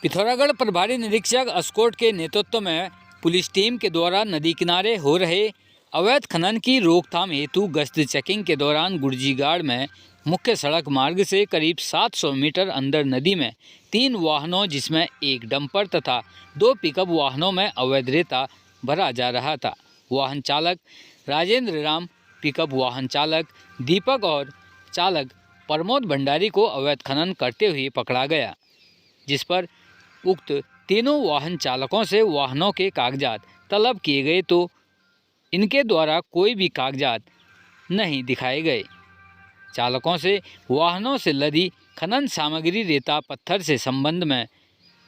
पिथौरागढ़ प्रभारी निरीक्षक अस्कोट के नेतृत्व में पुलिस टीम के द्वारा नदी किनारे हो रहे अवैध खनन की रोकथाम हेतु गश्त चेकिंग के दौरान गुर्जीगाड़ में मुख्य सड़क मार्ग से करीब 700 मीटर अंदर नदी में 3 वाहनों जिसमें एक डंपर तथा 2 पिकअप वाहनों में अवैध रेता भरा जा रहा था। वाहन चालक राजेंद्र राम, पिकअप वाहन चालक दीपक और चालक प्रमोद भंडारी को अवैध खनन करते हुए पकड़ा गया, जिस पर उक्त तीनों वाहन चालकों से वाहनों के कागजात तलब किए गए तो इनके द्वारा कोई भी कागजात नहीं दिखाए गए। चालकों से वाहनों से लदी खनन सामग्री रेता पत्थर से संबंध में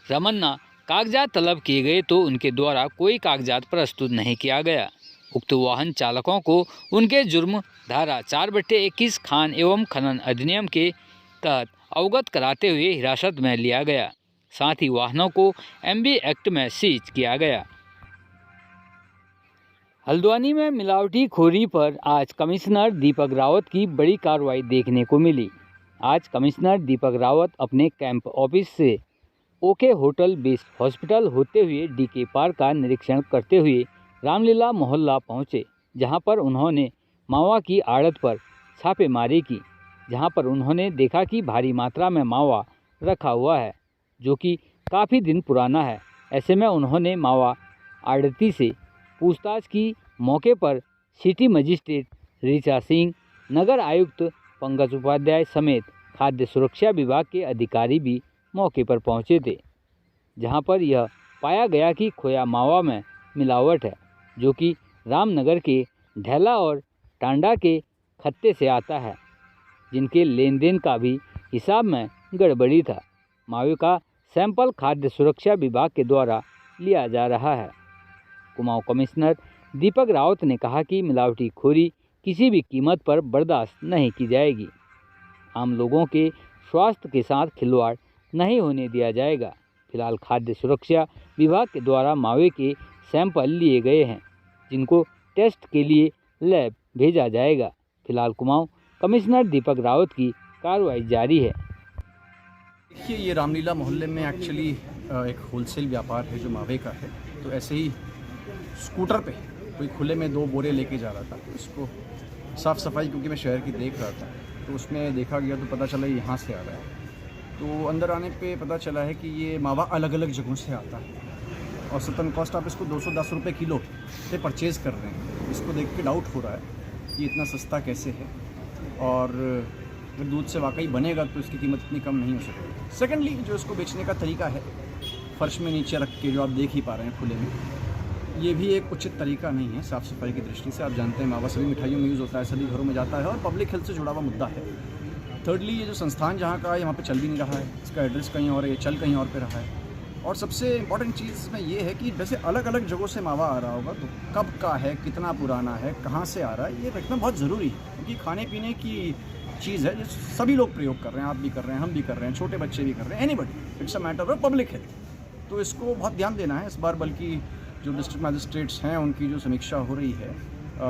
रमन्ना कागजात तलब किए गए तो उनके द्वारा कोई कागजात प्रस्तुत नहीं किया गया। उक्त वाहन चालकों को उनके जुर्म धारा 4/21 खान एवं खनन अधिनियम के तहत अवगत कराते हुए हिरासत में लिया गया। साथ ही वाहनों को एमबी एक्ट में सीज किया गया। हल्द्वानी में मिलावटी खोरी पर आज कमिश्नर दीपक रावत की बड़ी कार्रवाई देखने को मिली। आज कमिश्नर दीपक रावत अपने कैंप ऑफिस से ओके होटल बेस्ड हॉस्पिटल होते हुए डीके पार्क का निरीक्षण करते हुए रामलीला मोहल्ला पहुंचे, जहां पर उन्होंने मावा की आड़त पर छापेमारी की, जहां पर उन्होंने देखा कि भारी मात्रा में मावा रखा हुआ है, जो कि काफ़ी दिन पुराना है। ऐसे में उन्होंने मावा आड़ती से पूछताछ की। मौके पर सिटी मजिस्ट्रेट ऋचा सिंह, नगर आयुक्त पंकज उपाध्याय समेत खाद्य सुरक्षा विभाग के अधिकारी भी मौके पर पहुंचे थे, जहां पर यह पाया गया कि खोया मावा में मिलावट है, जो कि रामनगर के ढैला और टांडा के खत्ते से आता है, जिनके लेन देन का भी हिसाब में गड़बड़ी था। मावे का सैंपल खाद्य सुरक्षा विभाग के द्वारा लिया जा रहा है। कुमाऊं कमिश्नर दीपक रावत ने कहा कि मिलावटी खोरी किसी भी कीमत पर बर्दाश्त नहीं की जाएगी। आम लोगों के स्वास्थ्य के साथ खिलवाड़ नहीं होने दिया जाएगा। फिलहाल खाद्य सुरक्षा विभाग के द्वारा मावे के सैंपल लिए गए हैं, जिनको टेस्ट के लिए लैब भेजा जाएगा। फिलहाल कुमाऊं कमिश्नर दीपक रावत की कार्रवाई जारी है। देखिए, ये रामलीला मोहल्ले में एक्चुअली एक होलसेल व्यापार है जो मावे का है। तो ऐसे ही स्कूटर पे कोई खुले में 2 बोरे लेके जा रहा था, तो इसको साफ़ सफाई क्योंकि मैं शहर की देख रहा था, तो उसमें देखा गया तो पता चला यहाँ से आ रहा है। तो अंदर आने पे पता चला है कि ये मावा अलग अलग जगहों से आता है और सतन कॉस्ट आप इसको 210 रुपये किलो से परचेज़ कर रहे हैं। इसको देख के डाउट हो रहा है कि इतना सस्ता कैसे है, और अगर दूध से वाकई बनेगा तो इसकी कीमत इतनी कम नहीं हो सकती। सेकेंडली, जो इसको बेचने का तरीका है फर्श में नीचे रख के, जो आप देख ही पा रहे हैं खुले में, ये भी एक उचित तरीका नहीं है साफ़ सफाई की दृष्टि से। आप जानते हैं मावा सभी मिठाइयों में यूज़ होता है, सभी घरों में जाता है और पब्लिक हेल्थ से जुड़ा हुआ मुद्दा है। थर्डली, ये जो संस्थान जहाँ का है यहाँ पे चल भी नहीं रहा है, इसका एड्रेस कहीं और है, ये चल कहीं और पे रहा है। और सबसे इम्पॉर्टेंट चीज़ इसमें ये है कि वैसे अलग अलग जगहों से मावा आ रहा होगा, तो कब का है, कितना पुराना है, कहाँ से आ रहा है, ये रखना बहुत ज़रूरी है, क्योंकि खाने पीने की चीज़ है जो सभी लोग प्रयोग कर रहे हैं। आप भी कर रहे हैं, हम भी कर रहे हैं, छोटे बच्चे भी कर रहे हैं, anybody, it's a matter of public health. तो इसको बहुत ध्यान देना है इस बार। बल्कि जो डिस्ट्रिक्ट मैजिस्ट्रेट्स हैं उनकी जो समीक्षा हो रही है,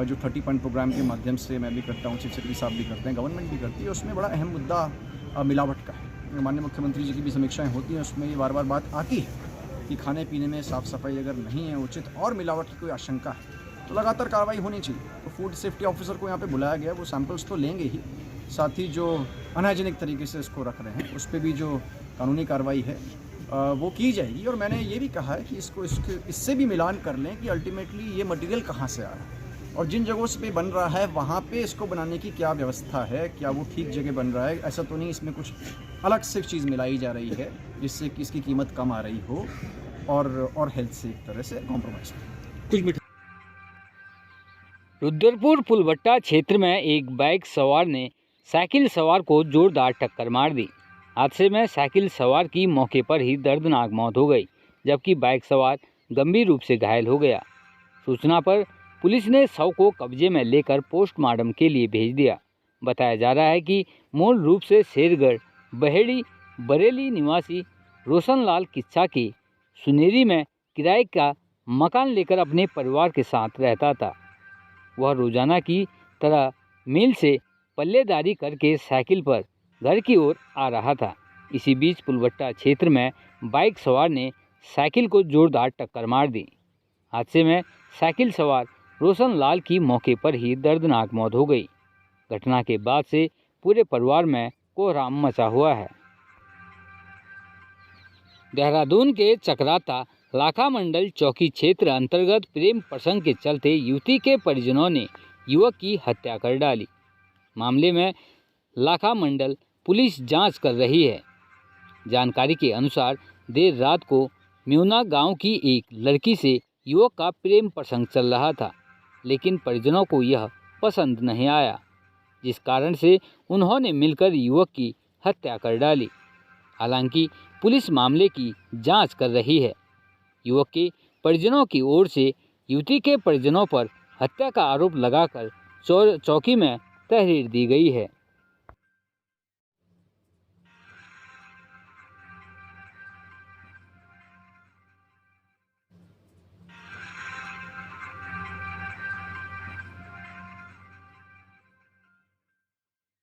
जो 30 पॉइंट प्रोग्राम के माध्यम से मैं भी करता हूँ, चीफ सेक्रेटरी साहब भी करते हैं, गवर्नमेंट भी करती है, उसमें बड़ा अहम मुद्दा मिलावट का है। माननीय मुख्यमंत्री जी की भी समीक्षाएँ होती हैं, उसमें ये बार बार बात आती है कि खाने पीने में साफ़ सफाई अगर नहीं है उचित और मिलावट की कोई आशंका है तो लगातार कार्रवाई होनी चाहिए। तो फूड सेफ्टी ऑफिसर को यहाँ पे बुलाया गया, वो सैंपल्स तो लेंगे ही, साथ ही जो अनहाइजीनिक तरीके से इसको रख रहे हैं उस पर भी जो कानूनी कार्रवाई है वो की जाएगी। और मैंने ये भी कहा है कि इससे भी मिलान कर लें कि अल्टीमेटली ये मटेरियल कहाँ से आ रहा है और जिन जगहों पे बन रहा है वहाँ पे इसको बनाने की क्या व्यवस्था है, क्या वो ठीक जगह बन रहा है। ऐसा तो नहीं इसमें कुछ अलग से चीज़ मिलाई जा रही है जिससे कि इसकी कीमत कम आ रही हो और हेल्थ से एक तरह से कॉम्प्रोमाइज़ हो। रुद्रपुर पुलबट्टा क्षेत्र में एक बाइक सवार ने साइकिल सवार को जोरदार टक्कर मार दी। हादसे में साइकिल सवार की मौके पर ही दर्दनाक मौत हो गई, जबकि बाइक सवार गंभीर रूप से घायल हो गया। सूचना पर पुलिस ने शव को कब्जे में लेकर पोस्टमार्टम के लिए भेज दिया। बताया जा रहा है कि मूल रूप से शेरगढ़ बहेड़ी बरेली निवासी रोशनलाल किच्छा की सुनेरी में किराए का मकान लेकर अपने परिवार के साथ रहता था। वह रोजाना की तरह मिल से पल्लेदारी करके साइकिल पर घर की ओर आ रहा था। इसी बीच पुलबट्टा क्षेत्र में बाइक सवार ने साइकिल को जोरदार टक्कर मार दी। हादसे में साइकिल सवार रोशन लाल की मौके पर ही दर्दनाक मौत हो गई। घटना के बाद से पूरे परिवार में कोहराम मचा हुआ है। देहरादून के चकराता लाखा मंडल चौकी क्षेत्र अंतर्गत प्रेम प्रसंग के चलते युवती के परिजनों ने युवक की हत्या कर डाली। मामले में लाखा मंडल पुलिस जांच कर रही है। जानकारी के अनुसार देर रात को म्यूना गांव की एक लड़की से युवक का प्रेम प्रसंग चल रहा था, लेकिन परिजनों को यह पसंद नहीं आया, जिस कारण से उन्होंने मिलकर युवक की हत्या कर डाली। हालांकि पुलिस मामले की जांच कर रही है। युवक के परिजनों की ओर से युवती के परिजनों पर हत्या का आरोप लगाकर चौकी में तहरीर दी गई है।